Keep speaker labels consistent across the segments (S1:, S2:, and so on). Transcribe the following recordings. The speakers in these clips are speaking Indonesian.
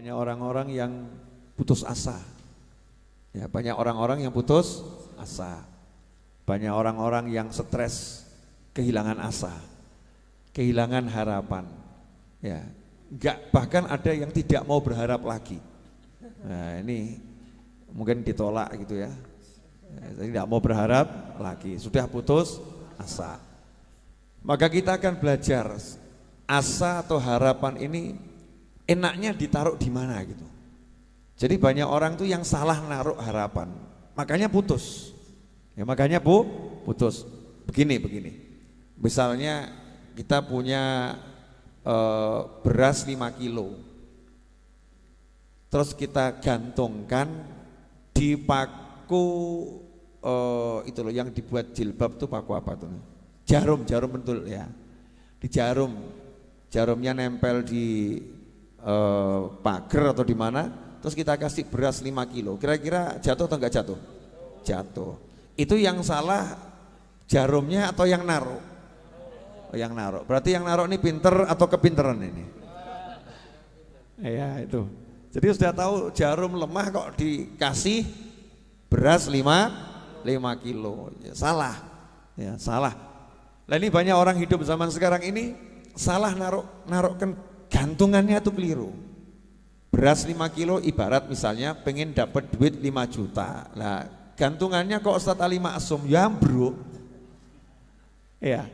S1: banyak orang-orang yang putus asa. Ya, banyak orang-orang yang putus asa. Banyak orang-orang yang stres, kehilangan asa, kehilangan harapan. Ya, bahkan ada yang tidak mau berharap lagi. Nah, ini mungkin ditolak gitu ya. Jadi tidak mau berharap lagi, sudah putus asa. Maka kita akan belajar asa atau harapan ini enaknya ditaruh di mana gitu. Jadi banyak orang tuh yang salah naruh harapan, makanya putus. Ya makanya putus. Begini. Misalnya kita punya beras 5 kilo, terus kita gantungkan di paku itu loh yang dibuat jilbab tuh, paku apa tuh? Jarum betul ya. Di jarumnya nempel di pagar atau di mana, terus kita kasih beras 5 kilo, kira-kira jatuh atau enggak jatuh? Jatuh. Itu yang salah jarumnya atau yang naruh? Oh, yang naruh. Berarti yang naruh ini pinter atau kepinteran ini? Ya itu. Jadi sudah tahu jarum lemah kok dikasih beras 5 kilo. Ya, salah. Ya, salah. Nah ini banyak orang hidup zaman sekarang ini salah naruhkan gantungannya itu keliru. Beras 5 kilo ibarat misalnya pengen dapat duit 5 juta. Nah, gantungannya kok Ustadz Ali Maksum ya bro. Ya.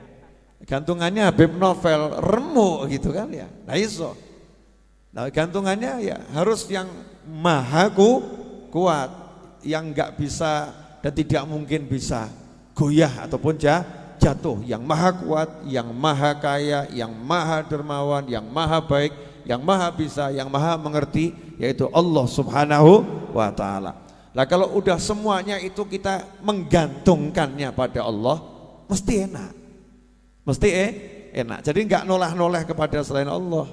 S1: Gantungannya Habib Novel remuk gitu kan ya. Nah iso. Nah, gantungannya ya harus yang maha kuat, yang enggak bisa dan tidak mungkin bisa goyah ataupun jatuh, yang maha kuat, yang maha kaya, yang maha dermawan, yang maha baik, yang maha bisa, yang maha mengerti, yaitu Allah Subhanahu wa ta'ala. Nah kalau udah semuanya itu kita menggantungkannya pada Allah, mesti enak, mesti enak. Jadi enggak noleh-noleh kepada selain Allah,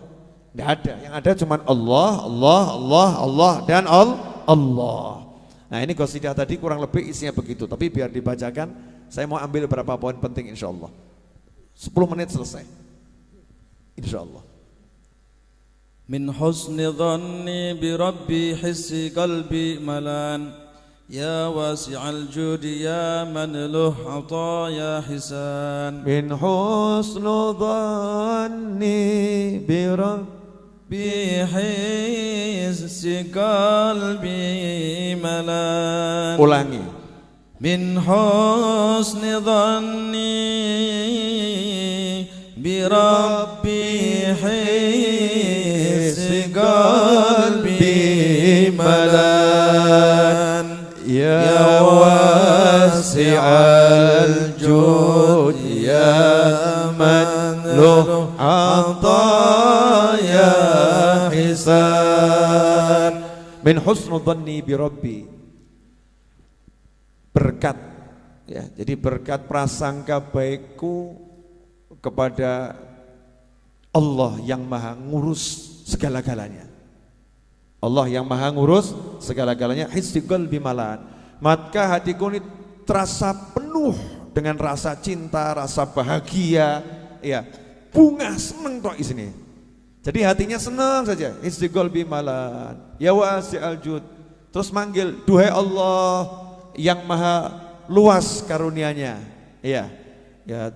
S1: enggak ada. Yang ada cuman Allah dan Allah. Nah ini qasidah tadi kurang lebih isinya begitu, tapi biar dibacakan saya mau ambil beberapa poin penting insyaallah. 10 menit selesai insyaallah.
S2: Min husni dhanni bi rabbi hissi qalbi malan ya wasi'al judi ya man luh ataya hisan.
S1: Min husni dhanni bi rabbi
S2: hissi qalbi malan.
S1: Ulangi.
S2: Min husni dhanni bi rabbi hissi qalbi malan ya wasi'al jud ya man luh ataya hisan.
S1: Min husni dhanni bi rabbi, berkat ya, jadi berkat prasangka baikku kepada Allah yang maha ngurus segala-galanya. Allah yang maha ngurus segala-galanya. Hissi qalbi malan, maka hatiku ini terasa penuh dengan rasa cinta, rasa bahagia, ya, bunga seneng tok isine. Jadi hatinya senang saja. Hissi qalbi malan ya wasi'al jud, terus manggil duhai Allah yang maha luas karunianya, ya, ya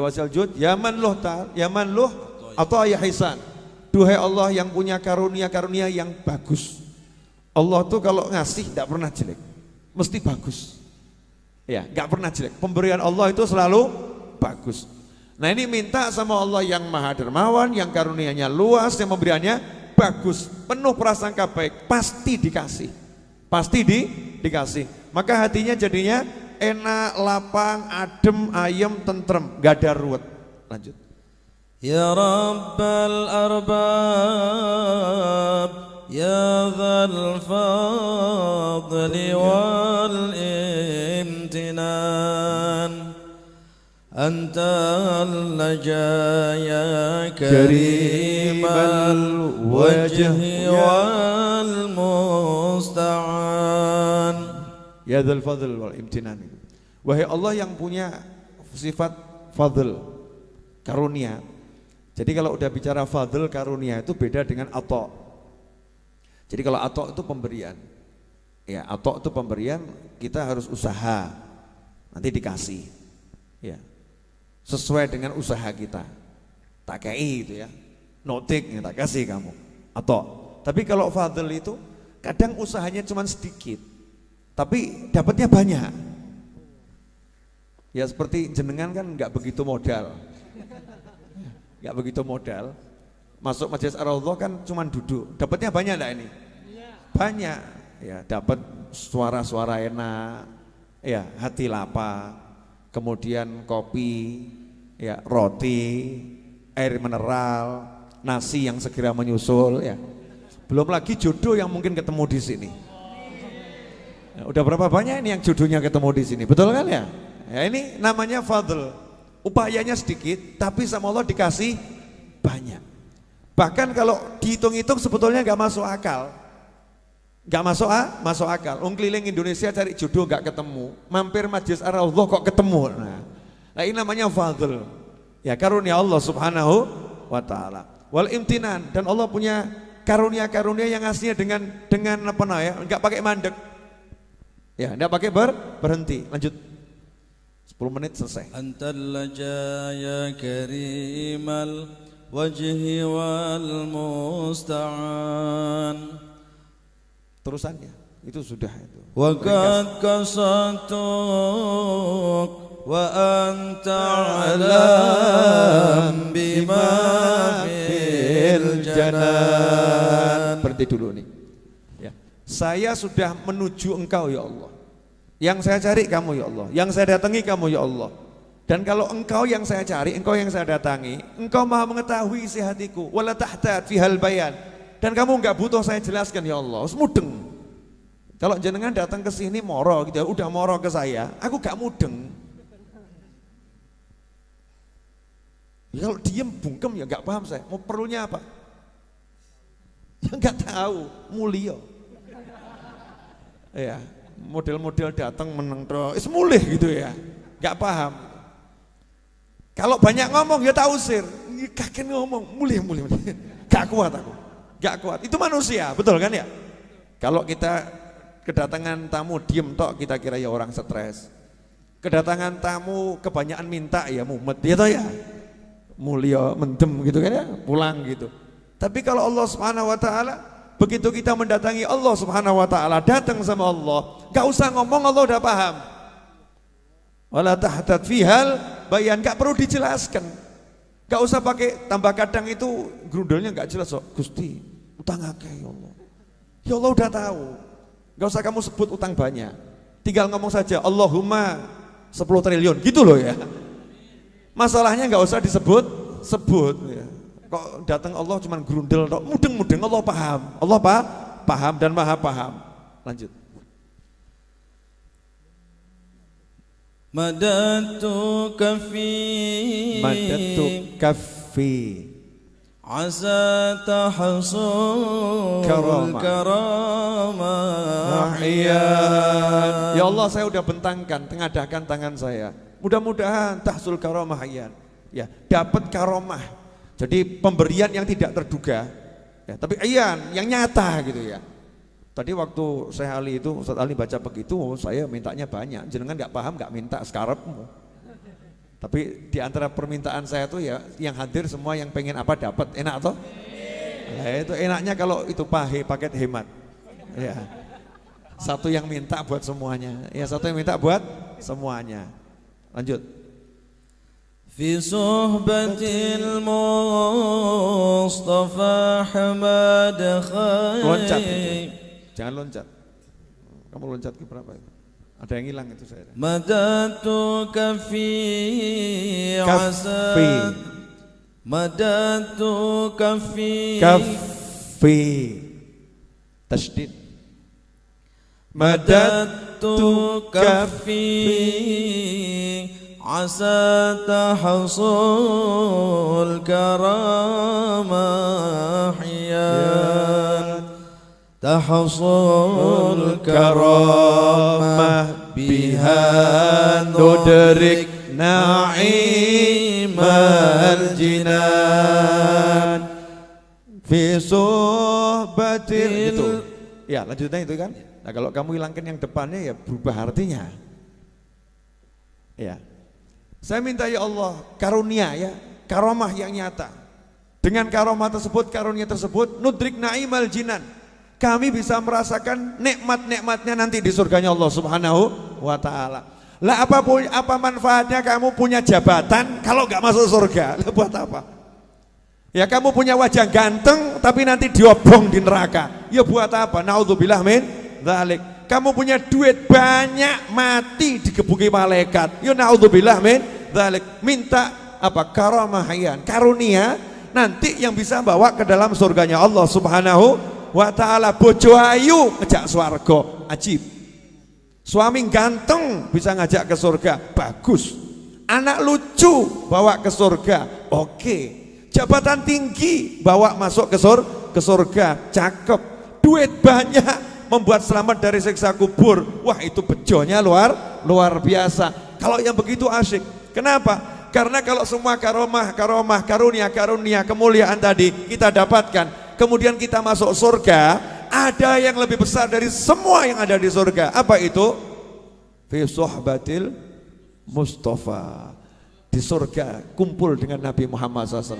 S1: wasi'al jud ya man luh atau ayah hisan, duhai Allah yang punya karunia-karunia yang bagus. Allah tuh kalau ngasih tidak pernah jelek, mesti bagus, ya, nggak pernah jelek. Pemberian Allah itu selalu bagus. Nah ini minta sama Allah yang maha dermawan, yang karunianya luas, yang pemberiannya bagus, penuh prasangka baik, pasti dikasih, pasti dikasih. Maka hatinya jadinya enak, lapang, adem, ayem, tentrem, gak ada ruwet. Lanjut.
S2: Ya Rabbal Arbab Ya Dhal Fadli wal Imtinan Anta al-najaya karimal wajhi wal musta'an.
S1: Ya Dzal Fadl wal Imtinan. Wahai Allah yang punya sifat fadl, karunia. Jadi kalau udah bicara fadl karunia itu beda dengan ato. Jadi kalau atok itu pemberian. Ya, atok itu pemberian, kita harus usaha. Nanti dikasih. Ya. Sesuai dengan usaha kita. Tak kei itu ya. Notik ya, tak kasih kamu. Atok. Tapi kalau fadl itu kadang usahanya cuma sedikit. Tapi dapatnya banyak. Ya seperti jenengan kan nggak begitu modal. Nggak begitu modal. Masuk Majelis Ar-Raudhah kan cuma duduk. Dapatnya banyak enggak ini? Banyak. Ya, dapat suara-suara enak. Ya, hati lapar. Kemudian kopi, ya, roti, air mineral, nasi yang segera menyusul ya. Belum lagi jodoh yang mungkin ketemu di sini. Ya, udah berapa banyak ini yang jodohnya ketemu di sini? Betul kan ya? Ya ini namanya fadl. Upayanya sedikit tapi sama Allah dikasih banyak. Bahkan kalau dihitung-hitung sebetulnya nggak masuk akal. Nggak masuk akal. Keliling Indonesia cari jodoh nggak ketemu. Mampir Majelis Ar-Raudhah kok ketemu. Nah, ini namanya fadl. Ya karunia Allah Subhanahu wa taala. Wal imtinan, dan Allah punya karunia-karunia yang aslinya dengan apa ya? Enggak pakai mandek. Ya, enggak pakai berhenti. Lanjut. 10 menit selesai.
S2: Antal lajaya karimal wajhi wal musta'an.
S1: Terusannya itu sudah itu.
S2: Wa qad kasatuk wa anta alam bima fil janan.
S1: Berhenti dulu nih. Ya. Saya sudah menuju Engkau ya Allah. Yang saya cari kamu ya Allah. Yang saya datangi kamu ya Allah. Dan kalau Engkau yang saya cari, Engkau yang saya datangi, Engkau Maha mengetahui isi hatiku. Wala tahtat fihal bayan. Dan kamu enggak butuh saya jelaskan ya Allah. Mudeng. Kalau jenengan datang ke sini moro gitu, udah moro ke saya, aku gak mudeng. Ya, kalau diem bungkem ya gak paham saya. Mau perlunya apa? Ya gak tahu, mulia. Ya, model-model datang meneng terus mulih gitu ya. Gak paham. Kalau banyak ngomong ya tak usir. Kakek ngomong mulih. Gak kuat aku. Gak kuat, itu manusia, betul kan ya? Kalau kita kedatangan tamu diem tok, kita kira ya orang stres. Kedatangan tamu kebanyakan minta ya mumet, ya toh ya, mulia mendem gitu kan ya, pulang gitu. Tapi kalau Allah Subhanahu Wa Taala, begitu kita mendatangi Allah Subhanahu Wa Taala, datang sama Allah, gak usah ngomong, Allah udah paham. Wala tahtat fihal bayan, gak perlu dijelaskan. Gak usah pakai tambah kadang itu grundelnya gak jelas kok. Gusti utang akeh ya Allah. Ya Allah udah tahu. Gak usah kamu sebut utang banyak. Tinggal ngomong saja Allahumma 10 triliun gitu loh ya. Masalahnya gak usah disebut ya. Kok datang Allah cuman grundel tok, mudeng Allah paham. Allah paham dan Maha paham. Lanjut.
S2: Madatu kafi asa tahsul karamah.
S1: Ya Allah, saya udah bentangkan, tengadahkan tangan saya. Mudah-mudahan tahsul karamah ya, dapat karomah. Jadi pemberian yang tidak terduga. Ya, tapi yang nyata gitu ya. Tadi waktu Syekh Ali itu, Ustaz Ali baca begitu, saya mintanya banyak. Jenengan nggak paham, nggak minta sekarepmu. Tapi di antara permintaan saya tuh ya, yang hadir semua yang pengen apa dapat, enak toh? Nah, itu enaknya kalau itu paket hemat. Ya. Satu yang minta buat semuanya, ya satu yang minta buat semuanya. Lanjut.
S2: Fi suhbatil Mustafa Hamad Khair.
S1: Loncat. Jangan loncat. Kamu loncat ke berapa itu? Ada yang hilang itu saya.
S2: Madatu kafi asa. Madatu kafi.
S1: Tasdid.
S2: Madatu kafi asa tahsul karamah ya. Tahsul karamah biha nudrik na'imal jinan.
S1: Fi suhbatil sohbatil gitu. Ya lanjutnya itu kan. Nah kalau kamu hilangkan yang depannya ya berubah artinya. Ya. Saya minta ya Allah karunia ya, karomah yang nyata. Dengan karomah tersebut, karunia tersebut, nudrik na'imal jinan. Kami bisa merasakan nikmat-nikmatnya nanti di surganya Allah Subhanahu wa ta'ala. Lah apa manfaatnya kamu punya jabatan kalau nggak masuk surga? Lah buat apa? Ya kamu punya wajah ganteng tapi nanti diobong di neraka. Ya buat apa? Naudzubillah min dzalik. Kamu punya duit banyak mati digebuki malaikat. Ya naudzubillah min dzalik. Minta apa? Karamahian, karunia nanti yang bisa bawa ke dalam surganya Allah Subhanahu wa taala. Bojo ayu ngejak swarga, ajib. Suami ganteng bisa ngajak ke surga, bagus. Anak lucu bawa ke surga, oke. Jabatan tinggi bawa masuk ke surga, cakep. Duit banyak membuat selamat dari siksa kubur. Wah itu bejonya luar biasa. Kalau yang begitu asyik. Kenapa? Karena kalau semua karomah, karunia, kemuliaan tadi kita dapatkan, kemudian kita masuk surga, ada yang lebih besar dari semua yang ada di surga. Apa itu? Fi sohbatil Mustafa. Di surga kumpul dengan Nabi Muhammad SAW.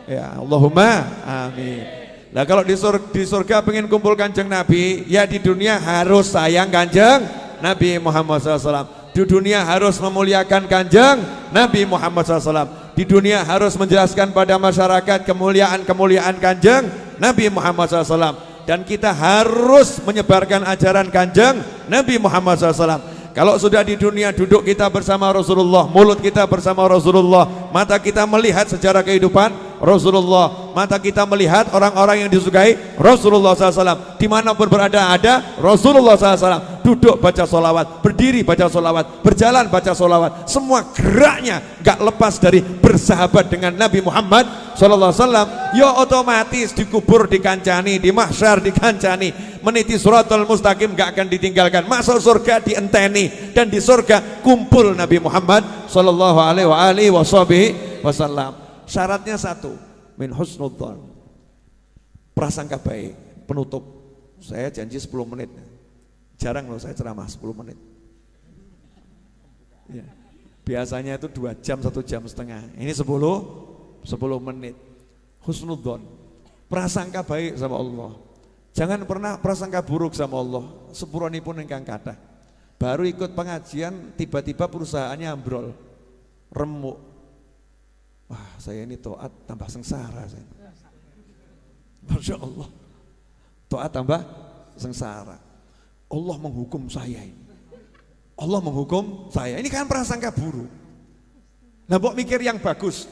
S1: Ya Allahumma amin. Nah kalau di surga pengen kumpul kanjeng Nabi, ya di dunia harus sayang kanjeng Nabi Muhammad SAW. Di dunia harus memuliakan kanjeng Nabi Muhammad SAW. Di dunia harus menjelaskan pada masyarakat kemuliaan kanjeng Nabi Muhammad SAW. Dan kita harus menyebarkan ajaran kanjeng Nabi Muhammad SAW. Kalau sudah di dunia duduk kita bersama Rasulullah, mulut kita bersama Rasulullah, mata kita melihat sejarah kehidupan Rasulullah, mata kita melihat orang-orang yang disukai Rasulullah SAW. Dimanapun berada ada Rasulullah SAW. Duduk baca solawat, berdiri baca solawat, berjalan baca solawat. Semua geraknya gak lepas dari bersahabat dengan Nabi Muhammad SAW. Ya otomatis dikubur dikancani, di mahsyar dikancani, meniti suratul mustaqim gak akan ditinggalkan, masuk surga dienteni, dan di surga kumpul Nabi Muhammad sallallahu alaihi wasallam. Syaratnya satu, min husnudzon, prasangka baik. Penutup, saya janji 10 menit. Jarang loh saya ceramah 10 menit ya. Biasanya itu 2 jam, 1 jam setengah. Ini 10 menit. Husnudzon, prasangka baik sama Allah. Jangan pernah prasangka buruk sama Allah. Sepuranipun ingkang kathah. Baru ikut pengajian tiba-tiba perusahaannya ambrol, remuk. Wah saya ini taat tambah sengsara saya. Masya Allah, taat tambah sengsara. Allah menghukum saya ini. Allah menghukum saya. Ini kan prasangka buruk. Nah, mbok mikir yang bagus.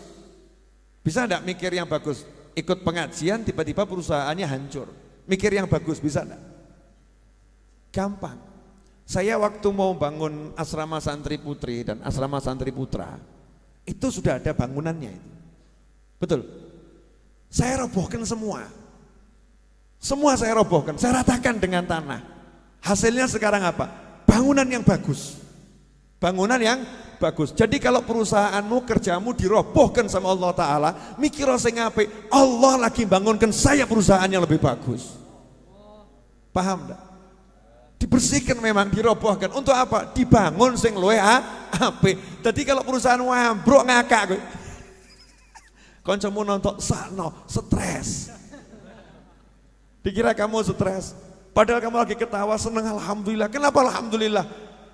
S1: Bisa enggak mikir yang bagus? Ikut pengajian tiba-tiba perusahaannya hancur. Mikir yang bagus bisa enggak? Gampang. Saya waktu mau bangun asrama santri putri dan asrama santri putra, itu sudah ada bangunannya itu. Betul. Saya robohkan semua. Semua saya robohkan, saya ratakan dengan tanah. Hasilnya sekarang apa? Bangunan yang bagus. Bangunan yang bagus. Jadi kalau perusahaanmu, kerjamu dirobohkan sama Allah Ta'ala, mikir sing apik, Allah lagi bangunkan saya perusahaan yang lebih bagus. Paham enggak? Dibersihkan memang, dirobohkan. Untuk apa? Dibangun sing luwih apik. Jadi kalau perusahaan ambruk ngakak kowe. Kancamu nonton sakno, stres. Dikira kamu stres. Padahal kamu lagi ketawa, senang, alhamdulillah. Kenapa alhamdulillah?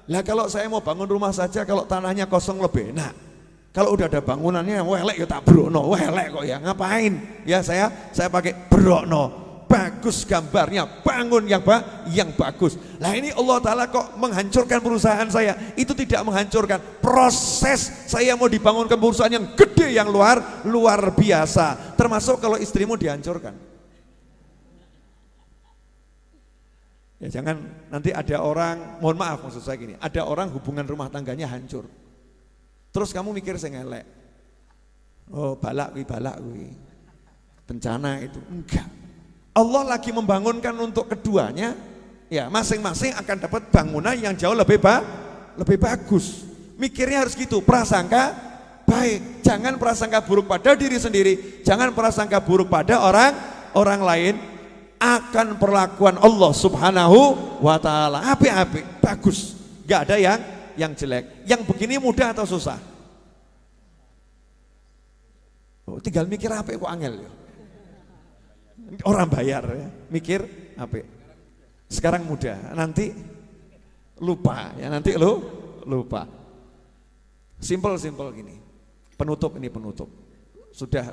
S1: Lah kalau saya mau bangun rumah saja, kalau tanahnya kosong lebih enak. Kalau udah ada bangunannya, welek ya tak brokno, welek kok ya. Ngapain? Ya saya pakai brokno. Bagus gambarnya, bangun yang bagus. Lah ini Allah Ta'ala kok menghancurkan perusahaan saya? Itu tidak menghancurkan, proses saya mau dibangunkan perusahaan yang gede, yang luar biasa. Termasuk kalau istrimu dihancurkan. Ya jangan nanti ada orang, mohon maaf maksud saya gini, ada orang hubungan rumah tangganya hancur. Terus kamu mikir saya ngelek. Oh balak kuwi. Bencana itu. Enggak. Allah lagi membangunkan untuk keduanya, ya masing-masing akan dapat bangunan yang jauh lebih bagus. Mikirnya harus gitu, prasangka baik. Jangan prasangka buruk pada diri sendiri, jangan prasangka buruk pada orang lain. akan perlakuan Allah Subhanahu wa taala. Apik-apik, bagus. Enggak ada yang jelek. Yang begini mudah atau susah? Oh, tinggal mikir apik kok angel ya. Orang bayar ya, mikir apik. Sekarang mudah, nanti lupa ya, nanti lupa. Simple gini. Penutup ini penutup. Sudah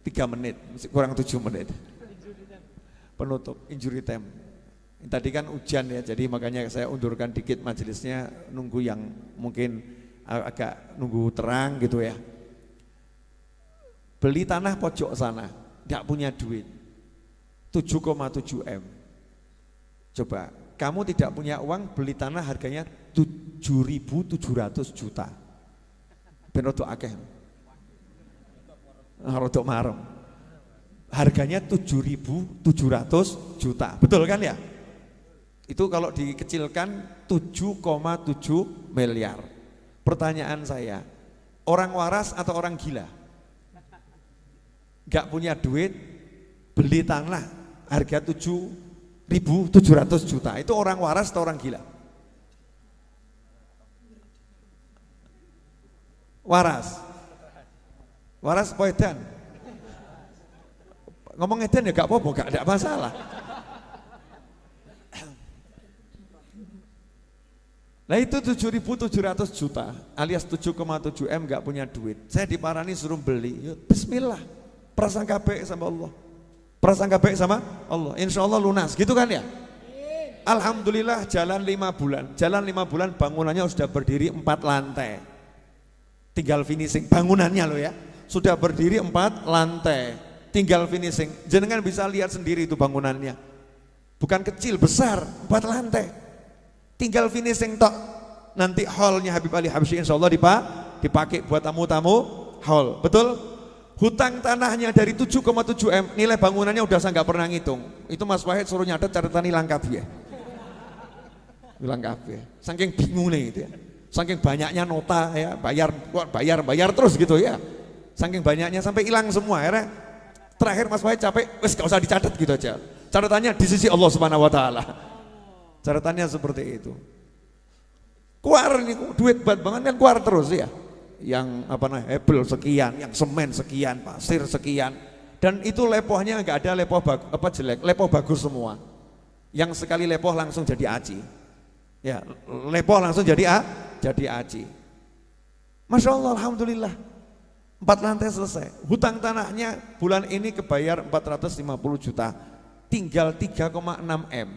S1: 3 menit, kurang 7 menit. Penutup, injury time. Tadi kan hujan ya, jadi makanya saya undurkan dikit majelisnya, nunggu yang mungkin agak nunggu terang gitu ya. Beli tanah pojok sana, gak punya duit, 7,7 M. Coba, kamu tidak punya uang, beli tanah harganya 7.700 juta. Ben rodok akeh. Rodok marem. Harganya 7.700 juta, betul kan ya? Itu kalau dikecilkan 7,7 miliar. Pertanyaan saya, orang waras atau orang gila? Gak punya duit, beli tanah harga 7.700 juta, itu orang waras atau orang gila? Waras poedan. Ngomong edan ya gak apa-apa, gak ada masalah. Nah itu 7.700 juta alias 7,7 M gak punya duit. Saya diparani suruh beli, ya, bismillah. Prasangka baik sama Allah. Prasangka baik sama Allah. Insya Allah lunas, gitu kan ya? Alhamdulillah jalan 5 bulan. Jalan 5 bulan bangunannya sudah berdiri 4 lantai. Tinggal finishing bangunannya loh ya. Sudah berdiri 4 lantai. Tinggal finishing, jenengan bisa lihat sendiri itu bangunannya. Bukan kecil, besar, 4 lantai. Tinggal finishing tok. Nanti hallnya Habib Ali Habsyi insya Allah dipakai buat tamu-tamu hall. Betul? Hutang tanahnya dari 7,7 M, nilai bangunannya udah saya nggak pernah ngitung. Itu Mas Wahid suruh nyatet catatan hilang kabeh. Hilang kabeh. Saking bingungnya gitu ya. Saking banyaknya nota ya, bayar terus gitu ya. Saking banyaknya sampai hilang semua ya. Terakhir Mas Wahid capek, wes gak usah dicatat gitu aja. Catatannya di sisi Allah Subhanahu wa taala. Catatannya seperti itu. Keluar ini duit buat banget kan keluar terus ya. Yang hebel sekian, yang semen sekian, pasir sekian. Dan itu lepohnya enggak ada lepoh jelek, lepoh bagus semua. Yang sekali lepoh langsung jadi aci. Ya, lepoh langsung jadi aci. Masya Allah, alhamdulillah. 4 lantai selesai. Hutang tanahnya bulan ini kebayar 450 juta. Tinggal 3,6 M.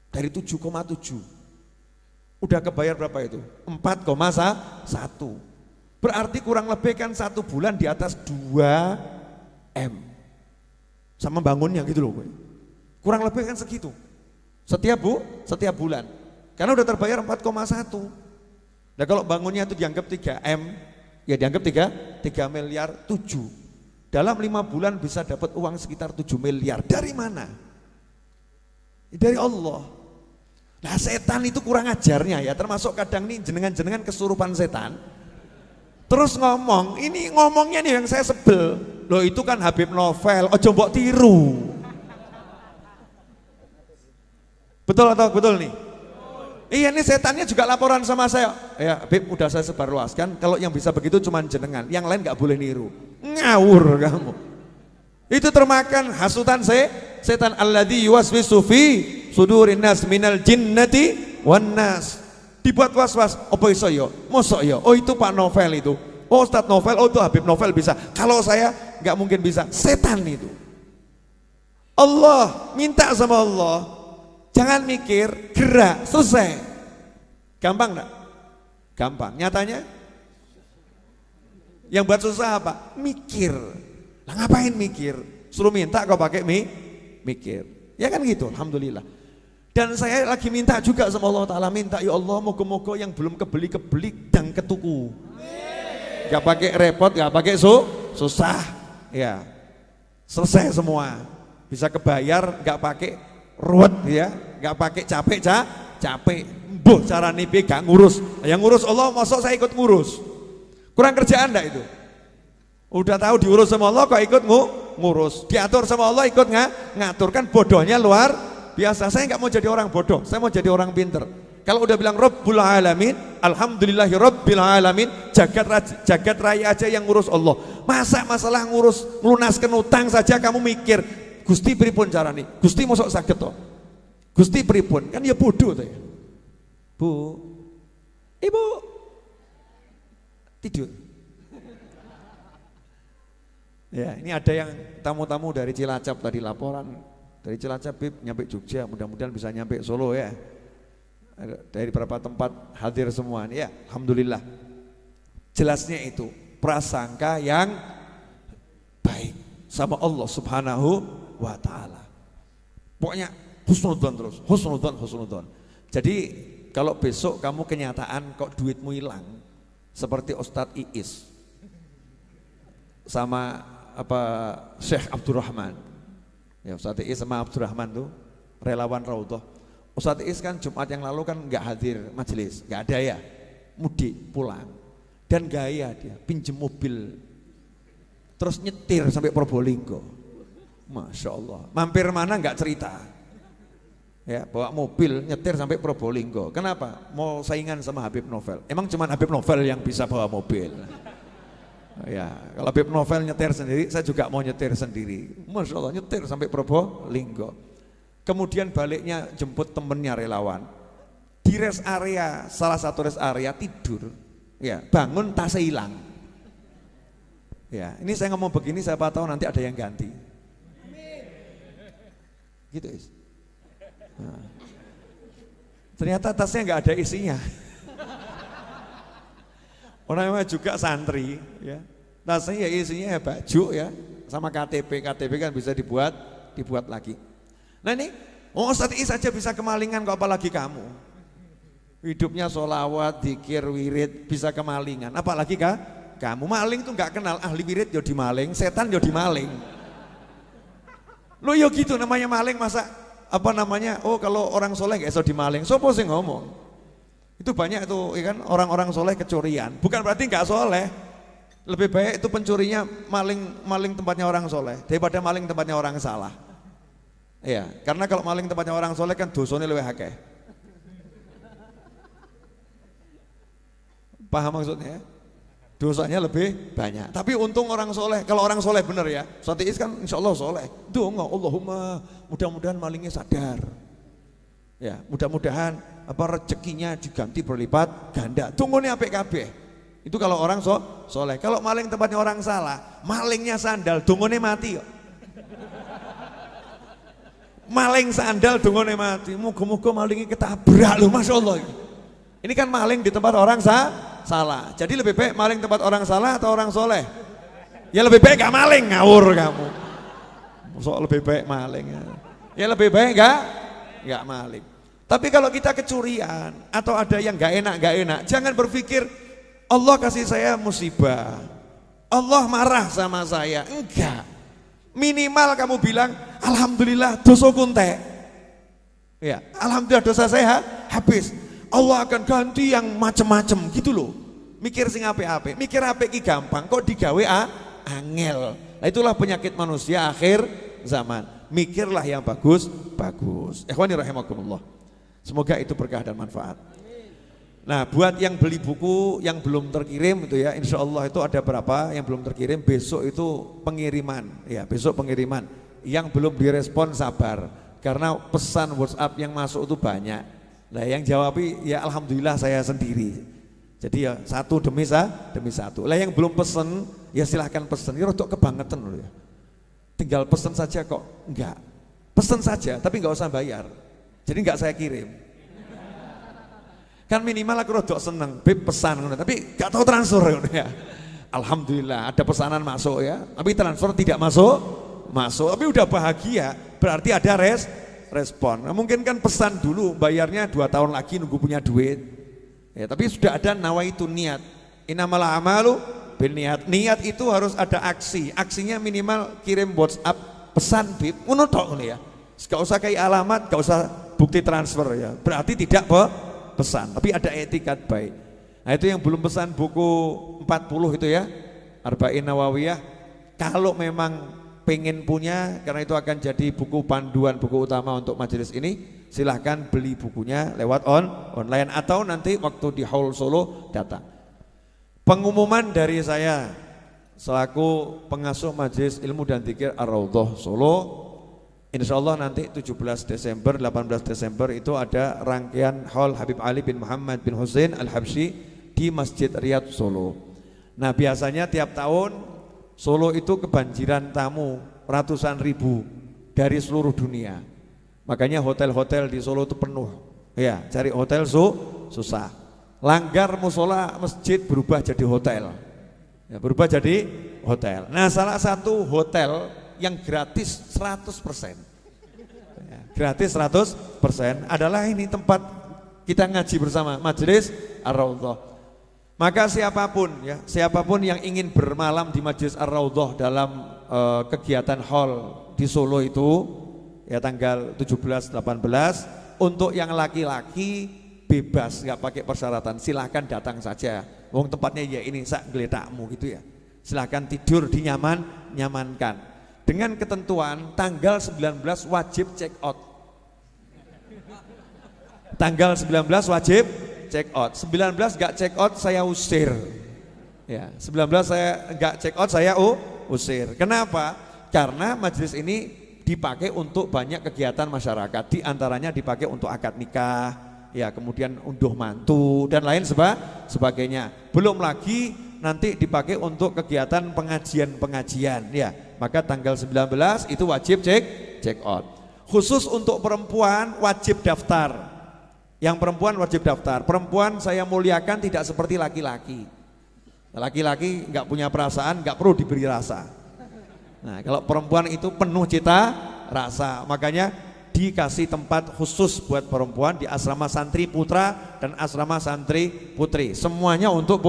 S1: Dari 7,7. Udah kebayar berapa itu? 4,1. Berarti kurang lebih kan 1 bulan di atas 2 M. Sama bangunnya gitu loh. Kurang lebih kan segitu. Setiap bulan. Karena udah terbayar 4,1. Nah kalau bangunnya itu dianggap 3 M, ya dianggap 3 miliar 7. Dalam 5 bulan bisa dapat uang sekitar 7 miliar. Dari mana? Dari Allah. Nah setan itu kurang ajarnya ya, termasuk kadang nih jenengan kesurupan setan. Terus ngomongnya nih yang saya sebel. Loh itu kan Habib Novel, ojo mbok tiru. Betul atau betul nih? Iya nih setannya juga laporan sama saya. Ya Habib udah saya sebarluaskan, kalau yang bisa begitu cuma jenengan, yang lain gak boleh niru. Ngawur kamu. Itu termakan hasutan setan alladzi yuwaswisu fi sudurin nas minal jinnati wan nas. Dibuat was-was, apa iso yo? Mosok yo? Oh itu Pak Novel itu. Oh Ustadz Novel, oh itu Habib Novel bisa. Kalau saya nggak mungkin bisa. Setan itu. Allah, minta sama Allah. Jangan mikir, gerak, selesai. Gampang enggak? Gampang. Nyatanya yang buat susah apa? Mikir. Lah ngapain mikir? Suruh minta kau pakai mikir. Ya kan gitu, alhamdulillah. Dan saya lagi minta juga sama Allah Ta'ala, minta ya Allah moga-moga yang belum kebeli dan ketuku. Gak pakai repot, gak pakai susah. Ya, selesai semua. Bisa kebayar, gak pakai ruwet ya, gak pakai capek. Boh cara nipi gak ngurus. Yang ngurus Allah, masuk saya ikut ngurus. Kurang kerjaan enggak itu? Udah tahu diurus sama Allah kok ikut ngurus. Diatur sama Allah ikut ngatur, kan bodohnya luar biasa. Saya nggak mau jadi orang bodoh, saya mau jadi orang pinter. Kalau udah bilang Rabbul Alamin, alhamdulillahi Rabbil Alamin, jagat raya aja yang ngurus Allah. Masa masalah ngurus melunaskan utang saja kamu mikir, Gusti pripun carane? Gusti mosok saged to? Gusti pripun? Kan ya bodoh to ya. Bu, Ibu tidur. Ya, ini ada yang tamu-tamu dari Cilacap tadi laporan. Dari Cilacap Bib nyampe Jogja, mudah-mudahan bisa nyampe Solo ya. Dari beberapa tempat hadir semua ya, alhamdulillah. Jelasnya itu prasangka yang baik sama Allah Subhanahu wa taala. Pokoknya husnudzon terus, husnudzon. Jadi kalau besok kamu kenyataan kok duitmu hilang seperti Ustadz Iis sama Syekh Abdurrahman. Ya, Ustadz Iis sama Abdurrahman tuh relawan Raudhah. Ustadz Iis kan Jumat yang lalu kan nggak hadir majelis, nggak ada ya, mudik pulang dan gaya dia pinjem mobil terus nyetir sampai Probolinggo, masya Allah. Mampir mana nggak cerita, ya bawa mobil nyetir sampai Probolinggo. Kenapa? Mau saingan sama Habib Novel. Emang cuma Habib Novel yang bisa bawa mobil. Ya kalau Habib Novel nyetir sendiri, saya juga mau nyetir sendiri. Masya Allah nyetir sampai Probolinggo. Kemudian baliknya jemput temennya relawan di rest area, salah satu rest area tidur, ya bangun tasnya hilang. Ya ini saya ngomong begini siapa tahu nanti ada yang ganti. Gitu is. Nah, ternyata tasnya nggak ada isinya. Orangnya juga santri, ya tasnya ya isinya ya baju ya sama KTP kan bisa dibuat lagi. Nah ini, Ustadz Iis saja bisa kemalingan kok apalagi kamu. Hidupnya sholawat, dzikir, wirid bisa kemalingan. Apalagi kamu maling tuh nggak kenal ahli wirid yo dimaling, setan yo dimaling. Lo yo gitu namanya maling masa oh kalau orang soleh nggak iso dimaling. Sopo sih ngomong? Itu banyak tuh ya kan orang-orang soleh kecurian. Bukan berarti nggak soleh. Lebih baik itu pencurinya maling tempatnya orang soleh daripada maling tempatnya orang salah. Iya, karena kalau maling tempatnya orang soleh kan dosanya lebih akeh. Paham maksudnya? Dosanya lebih banyak. Tapi untung orang soleh, kalau orang soleh bener ya, Ustadz Iis kan insya Allah soleh. Doa Allahumma mudah-mudahan malingnya sadar. Ya, mudah-mudahan rezekinya diganti berlipat ganda. Tunggunya PKB. Itu kalau orang soleh. Kalau maling tempatnya orang salah, malingnya sandal, tunggunya mati kok. Maling sandal dongone mati, muga-muga malingnya ketabrak loh, masya Allah. Ini kan maling di tempat orang salah. Jadi lebih baik maling tempat orang salah atau orang soleh? Ya lebih baik gak maling, ngawur kamu. Sok lebih baik maling. Ya lebih baik gak maling. Tapi kalau kita kecurian atau ada yang gak enak, jangan berpikir Allah kasih saya musibah, Allah marah sama saya. Enggak. Minimal kamu bilang alhamdulillah dosa kuntek. Ya, alhamdulillah dosa saya habis. Allah akan ganti yang macem-macem gitu loh. Mikir sing ape-ape, mikir ape ki gampang kok digawe angel. Nah itulah penyakit manusia akhir zaman. Mikirlah yang bagus. Ikhwani rahimakumullah. Semoga itu berkah dan manfaat. Nah buat yang beli buku yang belum terkirim itu ya, insya Allah itu ada berapa yang belum terkirim, besok itu pengiriman ya, besok pengiriman. Yang belum direspon sabar karena pesan WhatsApp yang masuk itu banyak. Nah yang jawab ya alhamdulillah saya sendiri. Jadi ya satu demi satu. Lah yang belum pesen ya silahkan pesen. Ya rodok kebangetan loh ya. Tinggal pesen saja kok enggak. Pesen saja tapi enggak usah bayar. Jadi enggak saya kirim. Kan minimal aku rodok seneng, Beb pesan tapi gak tahu transfer ya. Alhamdulillah ada pesanan masuk ya, tapi transfer tidak masuk, tapi udah bahagia, berarti ada respon. Nah, mungkin kan pesan dulu, bayarnya 2 tahun lagi nunggu punya duit. Ya, tapi sudah ada nawaitu niat. Innamal a'malu binniat. Niat itu harus ada aksi. Aksinya minimal kirim WhatsApp pesan Beb, ngono tok ya. Gak usah kayak alamat, gak usah bukti transfer ya. Berarti tidak pesan, tapi ada etikat baik. Nah itu yang belum pesan buku 40 itu ya, Arba'in Nawawiyah. Kalau memang pengen punya, karena itu akan jadi buku panduan, buku utama untuk majelis ini, silahkan beli bukunya lewat online atau nanti waktu di Hall Solo datang. Pengumuman dari saya selaku pengasuh Majelis Ilmu dan Dzikir Ar-Raudhah Solo, insya Allah nanti 17 Desember, 18 Desember itu ada rangkaian Hall Habib Ali bin Muhammad bin Hussein Al-Habsyi di Masjid Riyadh Solo. Nah biasanya tiap tahun Solo itu kebanjiran tamu ratusan ribu dari seluruh dunia. Makanya hotel-hotel di Solo itu penuh. Ya, cari hotel susah. Langgar musola masjid berubah jadi hotel. Ya, berubah jadi hotel. Nah, salah satu hotel yang gratis 100%. Ya, gratis 100% adalah ini tempat kita ngaji bersama, Majelis Ar-Raudhah. Maka siapapun yang ingin bermalam di Majelis Ar-Raudhah dalam kegiatan hall di Solo itu ya tanggal 17 18, untuk yang laki-laki bebas, nggak pakai persyaratan, silahkan datang saja. Wong tempatnya ya ini sak geletakmu gitu ya. Silahkan tidur di nyamankan. Dengan ketentuan tanggal 19 wajib check out. Tanggal 19 wajib check out. 19 nggak check out saya usir. Ya, 19 saya nggak check out saya usir. Kenapa? Karena majelis ini dipakai untuk banyak kegiatan masyarakat. Di antaranya dipakai untuk akad nikah, ya kemudian unduh mantu dan lain sebagainya. Belum lagi nanti dipakai untuk kegiatan pengajian ya. Maka tanggal 19 itu wajib check out. Khusus untuk perempuan wajib daftar. Yang perempuan wajib daftar. Perempuan saya muliakan tidak seperti laki-laki. Laki-laki nggak punya perasaan, nggak perlu diberi rasa. Nah, kalau perempuan itu penuh cita rasa. Makanya dikasih tempat khusus buat perempuan di asrama santri putra dan asrama santri putri, semuanya untuk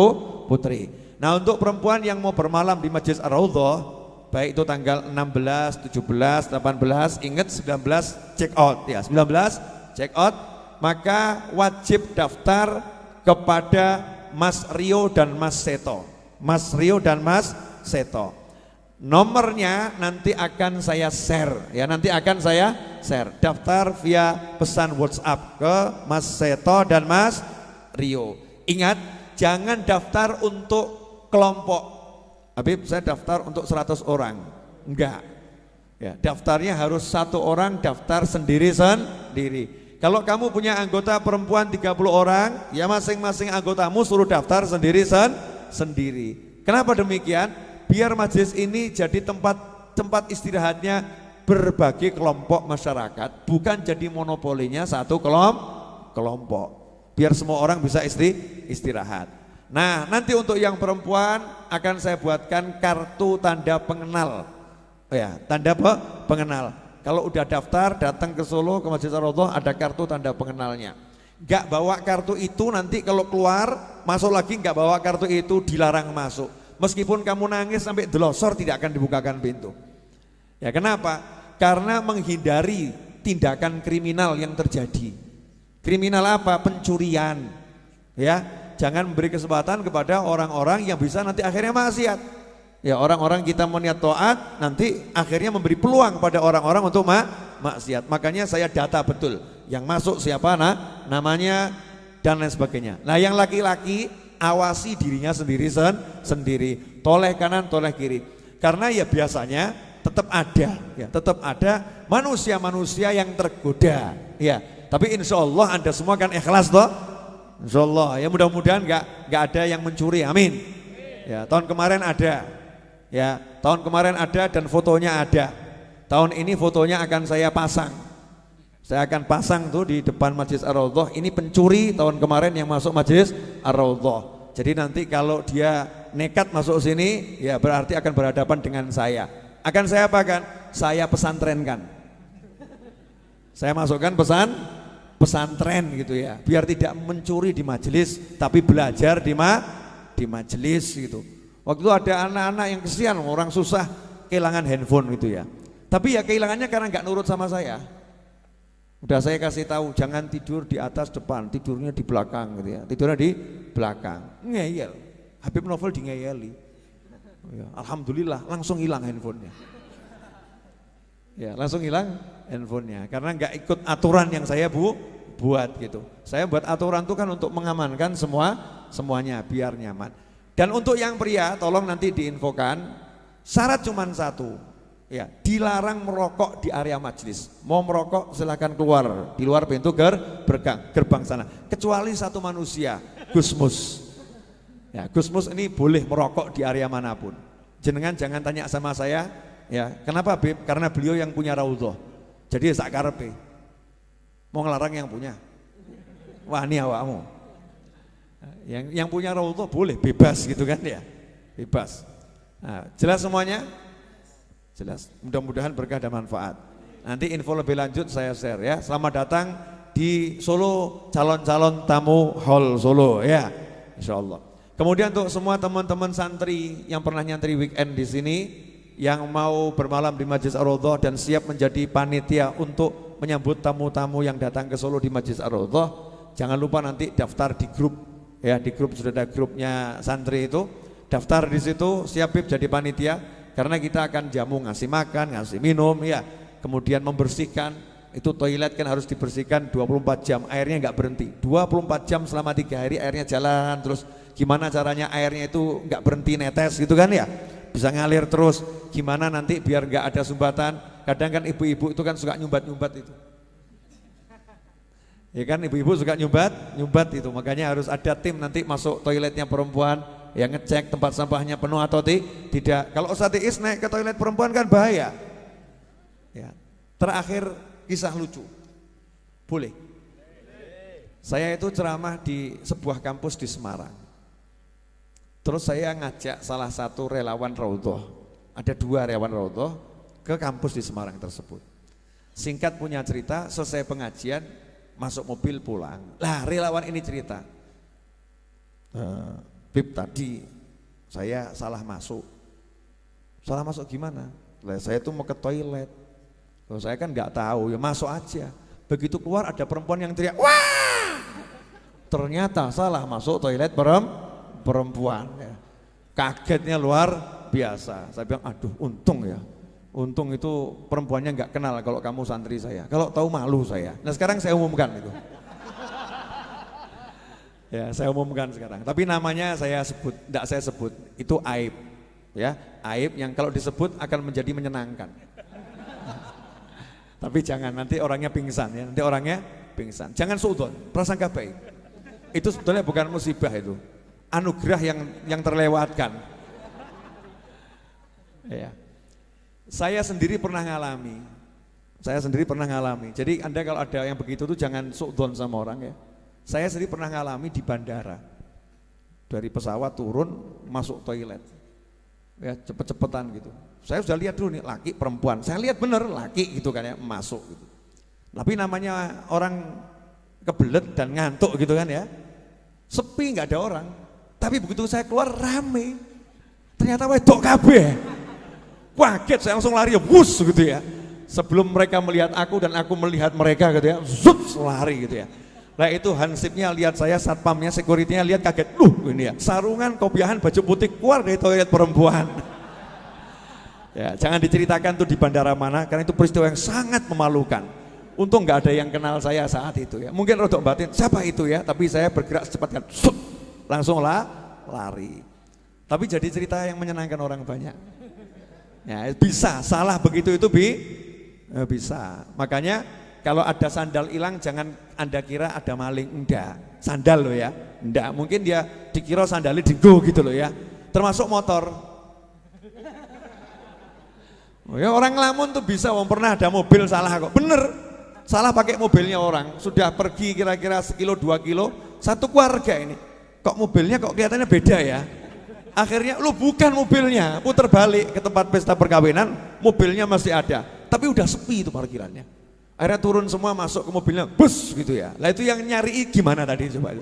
S1: putri. Nah untuk perempuan yang mau bermalam di Majelis Ar-Raudhah, baik itu tanggal 16, 17, 18, ingat 19 check out ya, 19 check out, maka wajib daftar kepada Mas Rio dan Mas Seto. Mas Rio dan Mas Seto. Nomornya nanti akan saya share ya, nanti akan saya share. Daftar via pesan WhatsApp ke Mas Seto dan Mas Rio. Ingat, jangan daftar untuk kelompok. Habib, saya daftar untuk 100 orang. Enggak. Ya, daftarnya harus satu orang daftar sendiri. Kalau kamu punya anggota perempuan 30 orang, ya masing-masing anggotamu suruh daftar sendiri. Kenapa demikian? Biar majelis ini jadi tempat istirahatnya berbagai kelompok masyarakat, bukan jadi monopolinya satu kelompok. Biar semua orang bisa istirahat. Nah, nanti untuk yang perempuan akan saya buatkan kartu tanda pengenal. Ya, tanda pengenal. Kalau udah daftar datang ke Solo ke Majelis Ar-Raudhah ada kartu tanda pengenalnya. Gak bawa kartu itu nanti kalau keluar masuk lagi gak bawa kartu itu dilarang masuk. Meskipun kamu nangis sampai delosor tidak akan dibukakan pintu. Ya kenapa? Karena menghindari tindakan kriminal yang terjadi. Kriminal apa? Pencurian. Ya, jangan memberi kesempatan kepada orang-orang yang bisa nanti akhirnya maksiat. Ya, orang-orang kita mau niat taat nanti akhirnya memberi peluang pada orang-orang untuk maksiat. Makanya saya data betul yang masuk siapa namanya dan lain sebagainya. Nah, yang laki-laki awasi dirinya sendiri, toleh kanan, toleh kiri. Karena ya biasanya tetap ada manusia-manusia yang tergoda. Ya, tapi insya Allah Anda semua kan ikhlas toh. Insya Allah ya mudah-mudahan nggak ada yang mencuri. Amin. Ya tahun kemarin ada. Ya tahun kemarin ada dan fotonya ada. Tahun ini fotonya akan saya pasang. Saya akan pasang tuh di depan Majelis Ar-Raudhah. Ini pencuri tahun kemarin yang masuk Majelis Ar-Raudhah. Jadi nanti kalau dia nekat masuk sini, ya berarti akan berhadapan dengan saya. Akan saya apakan? Saya pesantrenkan. Saya masukkan pesantren gitu ya. Biar tidak mencuri di majelis, tapi belajar di majelis gitu. Waktu itu ada anak-anak yang kesian, orang susah kehilangan handphone gitu ya. Tapi ya kehilangannya karena nggak nurut sama saya. Udah saya kasih tahu jangan tidur di atas depan, tidurnya di belakang gitu ya. Tidurnya di belakang. Ngeyel. Habib Novel di ngeyeli. Ya, alhamdulillah langsung hilang handphonenya. Ya, langsung hilang handphonenya karena nggak ikut aturan yang saya buat gitu. Saya buat aturan itu kan untuk mengamankan semuanya biar nyaman. Dan untuk yang pria tolong nanti diinfokan syarat cuma satu. Ya, dilarang merokok di area majelis. Mau merokok silakan keluar di luar pintu gerbang sana. Kecuali satu manusia, Gusmus. Ya, Gusmus ini boleh merokok di area manapun. Jenengan jangan tanya sama saya, ya, kenapa Beb? Karena beliau yang punya raudhah. Jadi sak karepe. Mau ngelarang yang punya. Wah, ini awakmu. Yang punya raudhah boleh bebas gitu kan ya. Bebas. Nah, jelas semuanya? Jelas, mudah-mudahan berkah dan manfaat. Nanti info lebih lanjut saya share ya. Selamat datang di Solo, calon-calon tamu Hall Solo ya, insya Allah. Kemudian untuk semua teman-teman santri yang pernah nyantri weekend di sini, yang mau bermalam di Majlis Ar-Raudhah dan siap menjadi panitia untuk menyambut tamu-tamu yang datang ke Solo di Majlis Ar-Raudhah, jangan lupa nanti daftar di grup ya, di grup sudah ada grupnya santri itu, daftar di situ, siap Bib jadi panitia. Karena kita akan jamu, ngasih makan, ngasih minum ya. Kemudian membersihkan, itu toilet kan harus dibersihkan 24 jam, airnya nggak berhenti. 24 jam selama 3 hari airnya jalan terus. Gimana caranya airnya itu nggak berhenti netes gitu kan ya. Bisa ngalir terus. Gimana nanti biar nggak ada sumbatan. Kadang kan ibu-ibu itu kan suka nyumbat-nyumbat itu. Ya kan ibu-ibu suka nyumbat itu. Makanya harus ada tim nanti masuk toiletnya perempuan yang ngecek tempat sampahnya penuh atau tidak. Kalau Ustadz Iis naik ke toilet perempuan kan bahaya. Ya. Terakhir kisah lucu. Boleh? Saya itu ceramah di sebuah kampus di Semarang. Terus saya ngajak salah satu relawan raudhah. Ada 2 relawan raudhah ke kampus di Semarang tersebut. Singkat punya cerita, selesai pengajian masuk mobil pulang. Lah relawan ini cerita. Bib, tadi saya salah masuk. Salah masuk gimana? Lah saya tuh mau ke toilet. Loh, saya kan nggak tahu, ya masuk aja. Begitu keluar ada perempuan yang teriak, wah! Ternyata salah masuk toilet perempuan. Ya. Kagetnya luar biasa. Saya bilang, aduh untung ya. Untung itu perempuannya nggak kenal kalau kamu santri saya. Kalau tahu malu saya. Nah sekarang saya umumkan itu. Ya, saya umumkan sekarang. Tapi namanya tidak saya sebut. Itu aib. Ya, aib yang kalau disebut akan menjadi menyenangkan. Tapi jangan nanti orangnya pingsan ya. Nanti orangnya pingsan. Jangan suudzon, prasangka baik. Itu sebetulnya bukan musibah itu. Anugerah yang terlewatkan. Ya. Saya sendiri pernah ngalami. Jadi Anda kalau ada yang begitu tuh jangan suudzon sama orang ya. Saya sendiri pernah ngalami di bandara. Dari pesawat turun masuk toilet. Ya, cepet-cepetan gitu. Saya sudah lihat dulu nih laki perempuan. Saya lihat bener laki gitu kan ya, masuk gitu. Tapi namanya orang kebelet dan ngantuk gitu kan ya. Sepi nggak ada orang. Tapi begitu saya keluar rame. Ternyata wedok kabeh. Kaget saya langsung lari ya, wus gitu ya. Sebelum mereka melihat aku dan aku melihat mereka gitu ya, zup lari gitu ya. Nah itu hansipnya lihat saya, satpamnya, securitynya lihat kaget, ini ya sarungan, kopiahan, baju putih keluar dari toilet perempuan. Ya jangan diceritakan tuh di bandara mana, karena itu peristiwa yang sangat memalukan. Untung nggak ada yang kenal saya saat itu ya. Mungkin rodok batin, siapa itu ya? Tapi saya bergerak secepat kan, langsung lari. Tapi jadi cerita yang menyenangkan orang banyak. Ya bisa salah begitu itu bisa. Makanya kalau ada sandal hilang jangan Anda kira ada maling, enggak. Sandal loh ya, enggak. Mungkin dia dikira sandalnya digo gitu loh ya. Termasuk motor. Oh ya, orang ngelamun tuh bisa, pernah ada mobil salah kok. Bener, salah pakai mobilnya orang. Sudah pergi kira-kira 1 kilo 2 kilo, satu keluarga ini. Kok mobilnya kok kelihatannya beda ya. Akhirnya lu bukan mobilnya, putar balik ke tempat pesta perkawinan, mobilnya masih ada. Tapi udah sepi itu parkirannya. Akhirnya turun semua masuk ke mobilnya, bus gitu ya. Lah itu yang nyari gimana tadi coba?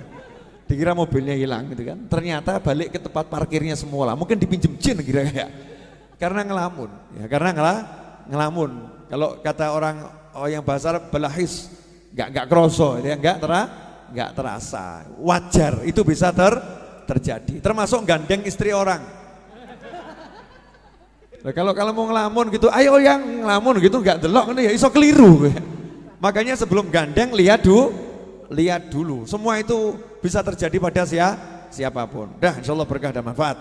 S1: Dikira mobilnya hilang gitu kan. Ternyata balik ke tempat parkirnya semula. Mungkin dipinjem jin kira-kira. Karena ngelamun. Ya, karena ngelamun. Kalau kata orang yang bahasa belahis, enggak kroso, ya enggak terasa. Wajar itu bisa terjadi. Termasuk gandeng istri orang. Nah, kalau mau ngelamun gitu, ayo yang ngelamun gitu nggak delok ini ya iso keliru. Makanya sebelum gandeng lihat dulu. Semua itu bisa terjadi pada siapapun. Dah, insyaallah berkah dan manfaat.